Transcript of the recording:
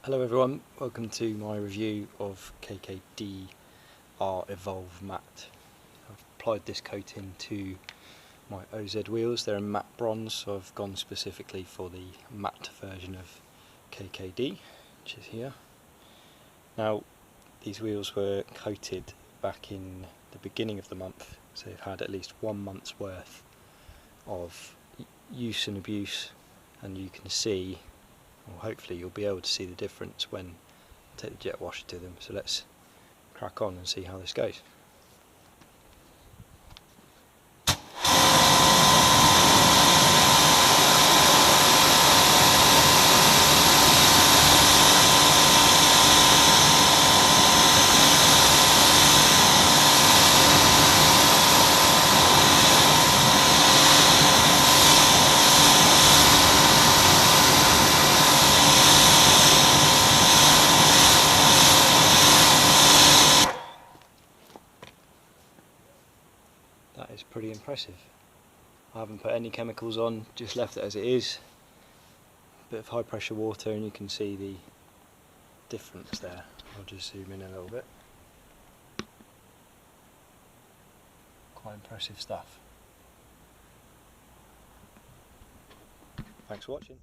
Hello everyone, welcome to my review of KKD R Evolve Matte. I've applied this coating to my OZ wheels. They're in matte bronze, so I've gone specifically for the matte version of KKD, which is here. Now, these wheels were coated back in the beginning of the month, so they've had at least 1 month's worth of use and abuse, and you can see, or hopefully you'll be able to see the difference when I take the jet washer to them. So let's crack on and see how this goes. That is pretty impressive. I haven't put any chemicals on, just left it as it is. A bit of high pressure water and you can see the difference there. I'll just zoom in a little bit. Quite impressive stuff. Thanks for watching.